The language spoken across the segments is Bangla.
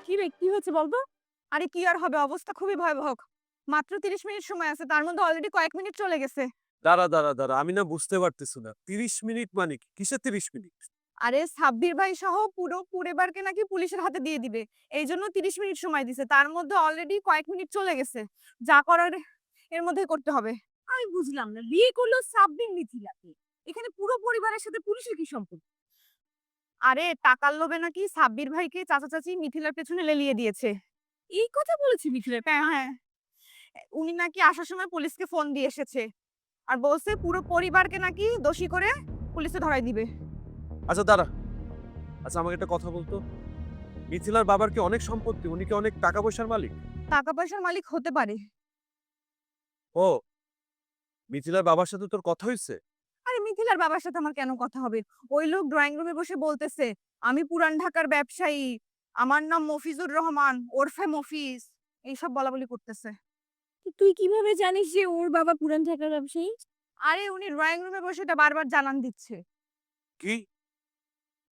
কি রে কি হয়েছে বলতো? আরে কি আর হবে, অবস্থা খুবই ভয়াবহ। মাত্র ৩০ মিনিট সময় আছে, তার মধ্যে অলরেডি কয়েক মিনিট চলে গেছে। দাঁড়া। আমি না বুঝতে পারতেছি না। ৩০ মিনিট মানে কি? কিসের ৩০ মিনিট? আরে সাব্বির ভাই সহ পুরো পরিবারকে নাকি পুলিশের হাতে দিয়ে দিবে। এইজন্য ৩০ মিনিট সময় দিছে। তার মধ্যে অলরেডি কয়েক মিনিট চলে গেছে। যা করার এর মধ্যেই করতে হবে। আমি বুঝলাম না, বিয়ে করলো সাব্বির মিথিলাকে। এখানে পুরো পরিবারের সাথে পুলিশের কি সম্পর্ক? আরে টাকার লোভে নাকি সাব্বির ভাইকে চাচা চাচী মিথিলার পেছনে লেলিয়ে দিয়েছে। এই কথা বলেছে মিথিলা? হ্যাঁ। উনি নাকি আসার সময় পুলিশকে ফোন দিয়ে এসেছে। আর বলছে পুরো পরিবারকে নাকি দোষী করে পুলিশে ধরায় দিবে। আচ্ছা দাঁড়া। আচ্ছা আমাকে একটা কথা বলতো। মিথিলার বাবার কি অনেক সম্পত্তি? উনি কি অনেক টাকা পয়সার মালিক? টাকা পয়সার মালিক হতে পারে। ও, মিথিলার বাবার সাথে তোর কথা হইছে? আরে মিথিলার বাবার সাথে আমার কেন কথা হবে? ওই লোক ড্রয়িং রুমে বসে বলতেছে, "আমি পুরান ঢাকার ব্যবসায়ী। আমার নাম মফিজুর রহমান, ওরফে মফিজ।" এইসব বলাবলি করতেছে। তুই কিভাবে জানিস যে ওর বাবা পুরান ঢাকার ব্যবসায়ী? আরে উনি ড্রয়িং রুমে বসে এটা বারবার জানান দিচ্ছে। কি?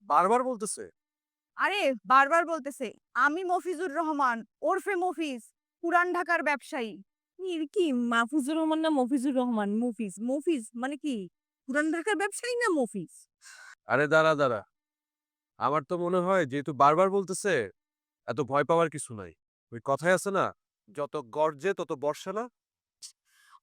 বারবার বলতেছে? আরে বারবার বলতেছে, "আমি মফিজুর রহমান, ওরফে মফিজ, পুরান ঢাকার ব্যবসায়ী।" কি মাহফুজুর রহমান না মফিজুর রহমান? মফিজ, মফিজ মানে কি? পুরান ঢাকার ব্যবসায়ী না মফিজ? আরে দাঁড়া। আমার তো মনে হয় যেহেতু বারবার বলতেছে, এত ভয় পাওয়ার কিছু নাই। ওই কথায় আছে না? যত গর্জে তত বর্ষা না?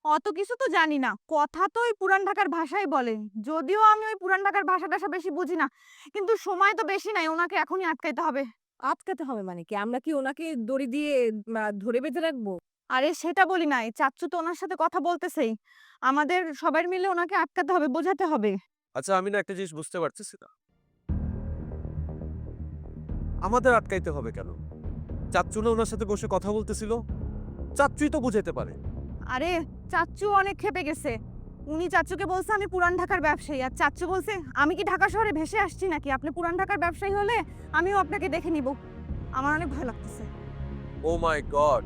অত কিছু তো জানি না। কথা তো ওই পুরান ঢাকার ভাষাই বলে। যদিও আমি ওই পুরান ঢাকার ভাষা-টাষা বেশি বুঝি না। কিন্তু সময় তো বেশি নাই। উনাকে এখনই আটকাইতে হবে। আটকাতে হবে মানে কি? আমরা কি ওনাকে দড়ি দিয়ে ধরে বেঁধে রাখবো? আরে সেটা বলি নাই। চাচ্চু তো উনার সাথে কথা বলতেছেই। আমাদের সবাই মিলে উনাকে আটকাতে হবে, বোঝাতে হবে। আচ্ছা আমি না একটা জিনিস বুঝতে পারতেছি না। আমাদের আটকাইতে হবে কেন? চাচ্চু না উনার সাথে বসে কথা বলতেছিল? চাচ্চুই তো বুঝাইতে পারে। আরে চাচ্চু অনেক ক্ষেপে গেছে। উনি চাচ্চুকে বলছে আমি পুরান ঢাকার ব্যবসায়ী। আর চাচ্চু বলছে, "আমি কি ঢাকা শহরে ভেসে আসছি নাকি? আপনি পুরান ঢাকার ব্যবসায়ী হলে আমিও আপনাকে দেখে নিব।" আমার অনেক ভয় লাগতেছে। ও মাই গড!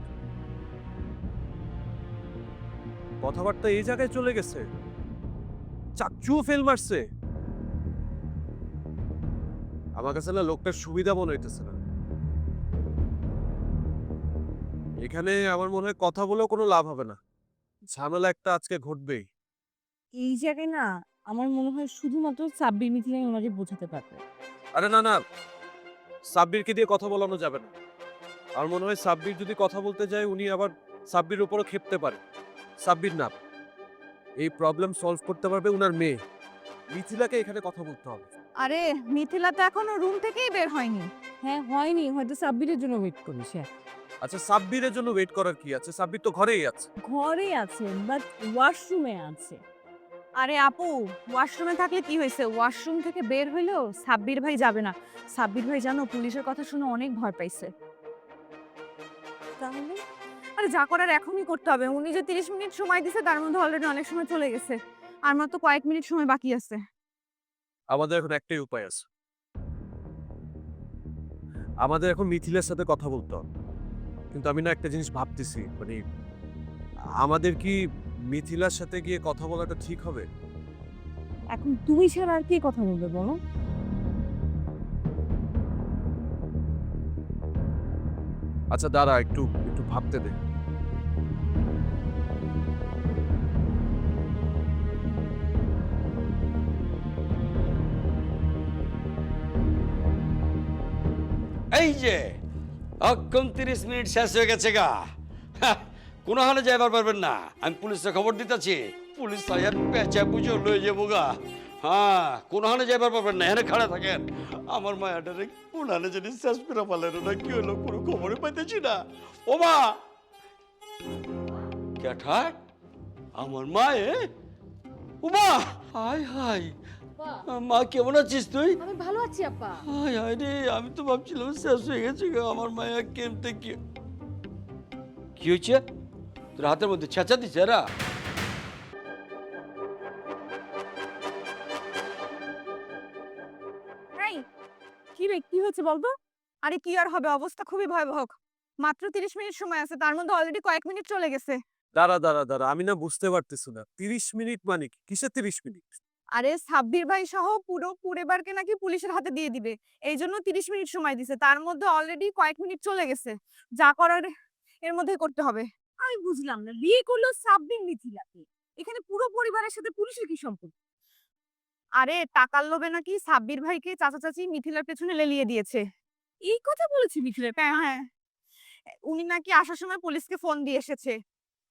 কথাবার্তা এই জায়গায় চলে গেছে। চাচ্চুও ফেল মারছে। আমার কাছে না লোকটার সুবিধা মনে হইতেছে না। এখানে আমার মনে হয় কথা বলেও কোনো লাভ হবে না। ঝামেলা একটা আজকে ঘটবেই। এই জায়গায় না আমার মনে হয় শুধুমাত্র সাব্বির মিথিলাই ওনাকে বোঝাতে পারবে। আরে না। সাব্বিরকে দিয়ে কথা বলানো যাবে না। আমার মনে হয় সাব্বির যদি কথা বলতে যায় উনি আবার সাব্বির উপরও ক্ষেপতে পারে। সাব্বির না। এই প্রবলেম সলভ করতে পারবে উনার মেয়ে। মিথিলাকে এখানে কথা বলতে হবে। আরে মিথিলা তো এখনো রুম থেকেই বের হয়নি। হ্যাঁ, হয়নি। হয়তো সাব্বিরের জন্য ওয়েট করিস। হ্যাঁ। আচ্ছা সাব্বিরের জন্য ওয়েট করার কি আছে? সাব্বির তো ঘরেই আছে। ঘরে আছে বাট ওয়াশরুমে আছে। আরে আপু, ওয়াশরুমে থাকলে কি হয়েছে? ওয়াশরুম থেকে বের হইলেও সাব্বির ভাই যাবে না। সাব্বির ভাই জানো পুলিশের কথা শুনে অনেক ভয় পাইছে। তাহলে? আরে যা করার এখনই করতে হবে। উনি যে ৩০ মিনিট সময় দিছে তার মধ্যে অলরেডি অনেক সময় চলে গেছে। আর মাত্র কয়েক মিনিট সময় বাকি আছে। আমাদের এখন একটাই উপায় আছে। আমাদের এখন মিথিলার সাথে কথা বলতে হবে। কিন্তু আমি না একটা জিনিস ভাবতেছি মানে আমাদের কি মিথিলার সাথে গিয়ে কথা বলাটা ঠিক হবে? এখন তুমি ছাড়া আর কে কথা বলবে বলো? আচ্ছা দাঁড়া একটু একটু ভাবতে দে। এই যে অক্ষণ 30 মিনিট শেষ হয়ে গেছে গা। হ্যাঁ, কোনো হালে যাইবার পারবেন না। আমি পুলিশে খবর দিতেছি। পুলিশ সাইয়ার পেঁচা বুঝে লয়ে যাবো গা। হ্যাঁ, কোনো হালে যাইবার পারবেন না। এখানে খাড়া থাকেন। আমার মায়াটারে কোন হালে যদি শেষ করে পালেন না, কি হলো কোনো খবরই পাইতেছি না। ও মা, কেঠাক আমার মায়ে, ও মা, হাই হাই, মা কেমন আছিস তুই? আমি ভালো আছি আপা। হায় হায় রে, আমি তো ভাবছিলাম শেষ হয়ে গেছে গো আমার মায়া কেমতে কি। কি হয়েছে? তোর হাতের মধ্যে ছেঁচা দিছে এরা? এই কি রে কি হয়েছে বলতো? আরে কি আর হবে, অবস্থা খুবই ভয়াবহ। মাত্র ৩০ মিনিট সময় আছে, তার মধ্যে অলরেডি কয়েক মিনিট চলে গেছে। দাঁড়া। আমি না বুঝতে পারতেছি না। ৩০ মিনিট মানে কি? কিসের ৩০ মিনিট? আরে সাব্বির ভাই সহ পুরো পরিবারকে নাকি পুলিশের হাতে দিয়ে দিবে, এই জন্য 30 মিনিট সময় দিছে। তার মধ্যে অলরেডি কয়েক মিনিট চলে গেছে। যা করার এর মধ্যে করতে হবে। আমি বুঝলাম না, বিয়ে করলো সাব্বির মিথিলাকে, এখানে পুরো পরিবারের সাথে পুলিশের কি সম্পর্ক? আরে টাকার লোভে নাকি সাব্বির ভাইকে চাচা চাচি মিথিলার পেছনে লেলিয়ে দিয়েছে। এই কথা বলেছে মিথিলা? হ্যাঁ হ্যাঁ, উনি নাকি আসার সময় পুলিশকে ফোন দিয়ে এসেছে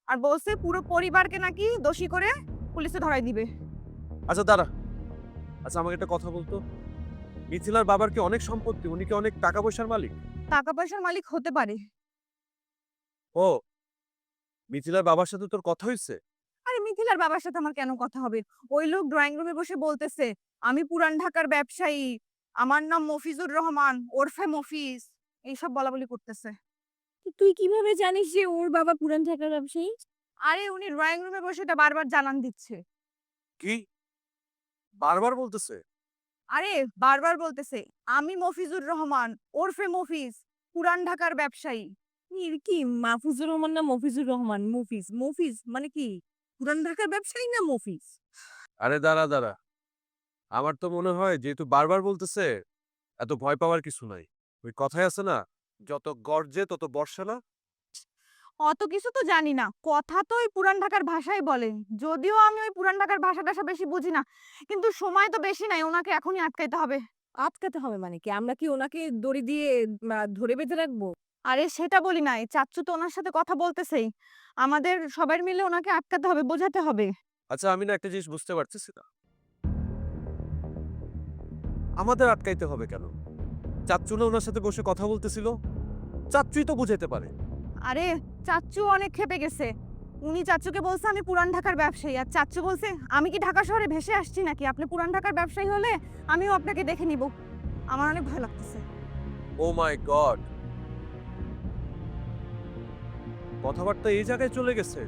আর বলছে পুরো পরিবারকে নাকি দোষী করে পুলিশে ধরাই দিবে। আচ্ছা দাঁড়া, আচ্ছা আমাকে একটা কথা বলতো, মিথিলার বাবার কি অনেক সম্পত্তি? উনি কি অনেক টাকা পয়সার মালিক? টাকা পয়সার মালিক হতে পারে। ও, মিথিলার বাবার সাথে তোর কথা হয়েছে? আরে মিথিলার বাবার সাথে আমার কেন কথা হবে? ওই লোক ড্রয়িং রুমে বসে বলতেছে আমি পুরান ঢাকার ব্যবসায়ী, আমার নাম মফিজুর রহমান ওরফে মফিজ, এইসব বলাবলি করতেছে। তো তুই কিভাবে জানিস যে ওর বাবা পুরান ঢাকার ব্যবসায়ী? আরে উনি ড্রয়িং রুমে বসে এটা বারবার জানান দিচ্ছে। কি বারবার বলতেছে? আরে বারবার বলতেছে আমি মফিজুর রহমান ওরফে মফিজ, পুরান ঢাকার ব্যবসায়ী। কি মাহফুজুর রহমান না মফিজুর রহমান? মফিজ মফিজ মানে কি? পুরান ঢাকার ব্যবসায়ী না মফিজ? আরে দাঁড়া দাঁড়া, আমার তো মনে হয় যেহেতু বারবার বলতেছে, এত ভয় পাওয়ার কিছু নাই। ওই কথাই আছে না, যত গর্জে তত বর্ষা না। অত কিছু তো জানি না, কথা তো ওই পুরান ঢাকার ভাষাই বলে, যদিও আমি ওই পুরান ঢাকার ভাষাটা বেশি বুঝি না, কিন্তু সময় তো বেশি নাই, ওনাকে এখনই আটকাইতে হবে। আটকাতে হবে মানে কি? আমরা কি ওনাকে দড়ি দিয়ে ধরে বেঁধে রাখবো? আরে সেটা বলি নাই, চাচ্চু তো ওনার সাথে কথা বলতেছেই, আমাদের সবাই মিলে ওনাকে আটকাতে হবে, বোঝাতে হবে। আচ্ছা আমি না একটা জিনিস বুঝতে পারতেছি না, আমাদের আটকাইতে হবে কেন? চাচ্চু না ওনার সাথে বসে কথা বলতেছিল, চাচ্চুই তো বুঝাইতে পারে। আরে চাচ্চু অনেক ক্ষেপে গেছে, উনি চাচ্চুকে বলছে আমি পুরান ঢাকার ব্যবসায়ী, আর চাচ্চু বলছে আমি কি ঢাকা শহরে ভেসে আসছি নাকি, আপনি পুরান ঢাকার ব্যবসায়ী হলে আমিও আপনাকে দেখে নিব। আমার অনেক ভয় লাগতেছে। ও মাই গড, কথাবার্তা এই জায়গায় চলে গেছে,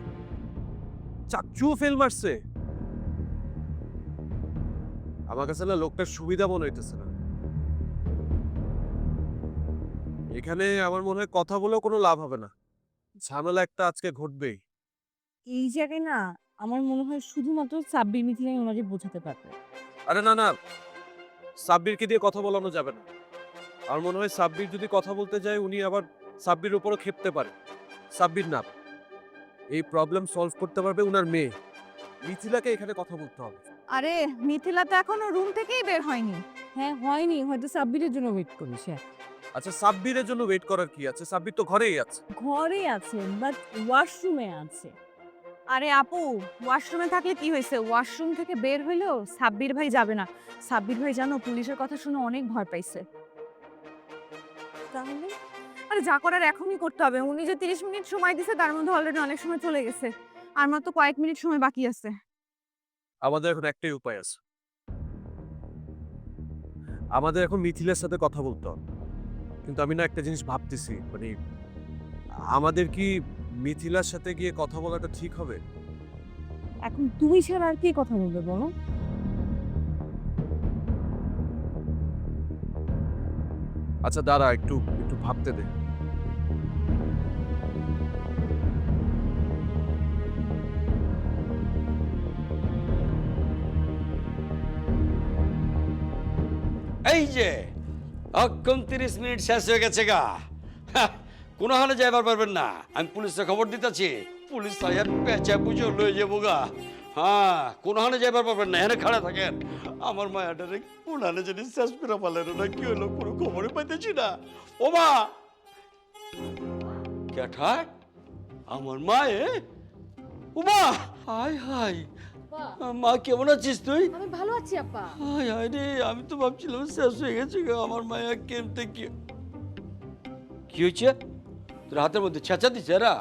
চাচ্চুও ফেল মারছে। আমার কাছে না লোকটার সুবিধা মনে হইতেছে না। এখানে আমার মনে হয় কথা বলেও কোনো লাভ হবে না, ঝামেলা একটা আজকে ঘটবেই। এই জায়গায় না আমার মনে হয় শুধুমাত্র সাব্বির মিথিলাই ওনাকে বোঝাতে পারবে। আরে না না, সাব্বিরকে দিয়ে কথা বলানো যাবে না। আমার মনে হয় সাব্বির যদি কথা বলতে যায় উনি আবার সাব্বির উপরও খেপতে পারে। সাব্বির না, এই প্রবলেম সলভ করতে পারবে উনার মেয়ে মিথিলাকে, এখানে কথা বলতে হবে। আরে মিথিলা তো এখনো রুম থেকেই বের হয়নি। হ্যাঁ হয়নি, হয়তো সাব্বিরের জন্য ওয়েট করিস। আচ্ছা সাব্বিরের জন্য ওয়েট করার কি আছে? সাব্বির তো ঘরেই আছে। ঘরে আছে বাট ওয়াশরুমে আছে। আরে আপু, ওয়াশরুমে থাকলে কি হয়েছে, ওয়াশরুম থেকে বের হইলেও সাব্বির ভাই যাবে না। সাব্বির ভাই জানো পুলিশের কথা শুনে অনেক ভয় পাইছে। তাহলে আরে যা করার এখনই করতে হবে, উনি যে 30 মিনিট সময় দিছে তার মধ্যে অলরেডি অনেক সময় চলে গেছে, আর মাত্র কয়েক মিনিট সময় বাকি আছে। আমাদের এখন একটাই উপায় আছে, আমাদের এখন মিথিলার সাথে কথা বলতে হবে। কিন্তু আমি না একটা জিনিস ভাবতেছি, মানে আমাদের কি মিথিলার সাথে গিয়ে কথা বলাটা ঠিক হবে? এখন তুমি ছাড়া আর কে কথা বলবে বলো? আচ্ছা দাঁড়া, একটু একটু ভাবতে দে। এই যে অক্ষম 30 মিনিট শেষ হয়ে গেছে গা। কোনো হালে যাইবার পারবেন না, আমি পুলিশে খবর দিতেছি। পুলিশ সাহেব পেঁচা বুঝে লয়ে যাবো গা। হ্যাঁ, কোনো হালে যাইবার পারবেন না, এখানে খাড়া থাকেন। আমার মায়াটারে কোন হালে যদি শেষ করে পালেন না, কি হলো কোনো খবরই পাইতেছি না। ও মা, কেঠাক আমার মায়ে, ও মা, হাই হাই, মা কেমন আছিস তুই? আমি ভালো আছি আপা। হাই হাই রে, আমি তো ভাবছিলাম শেষ হয়ে গেছে গো আমার মায়া। কেমতে কি কি হয়েছে? তোর হাতের মধ্যে ছেঁচা দিছে এরা?